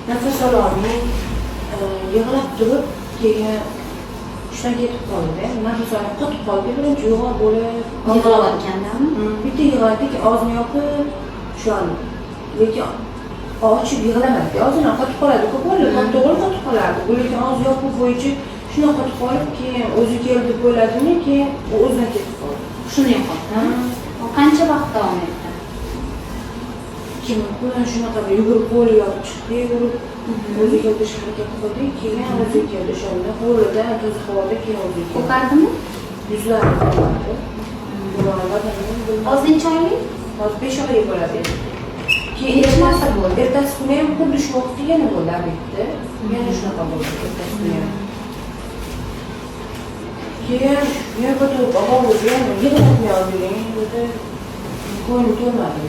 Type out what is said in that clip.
nafas ololmay yig'lab turib keyin hushdan ketib qoldi. Nafas olmay qotib qoldi. Birinchi yo'g'on bo'lib yig'layotgandami? bitta yig'ladi, og'zini yopib shu an lekin ochib yig'lamadi. Og'zini qotib qoladi. Ko'p bo'ladi, to'g'ri qotib qolardi. Lekin og'zi yopib bo'yicha shuna qotib qolib, keyin o'zi keldi deb o'yladimi, keyin u o'zidan ketib qoldi. Shuni yo'qotdi. Qancha vaqt davom etdi? Keyin shunaqa yugurib qo'li yopib chiqdi, yugurib o'zi kelishga harakat qildi, keyin o'zi keldi. O'shanda qo'lida tuz havoda keyin o'zi keldi. Ko'kardimi? Yuzlari qoldi. Hozir necha oylik? Hozir 5 oy bo'ladi. Keyin Necha marta bo'ldi? Ertasi kuni ham xuddi shu vaqtda yana bo'ldi, albatta. Yana shunaqa bo'ldi ertasi kuni ham. Keyin men bu og'ir yana yig'latmay olding, dedi. Ko'nglim to'lmadi.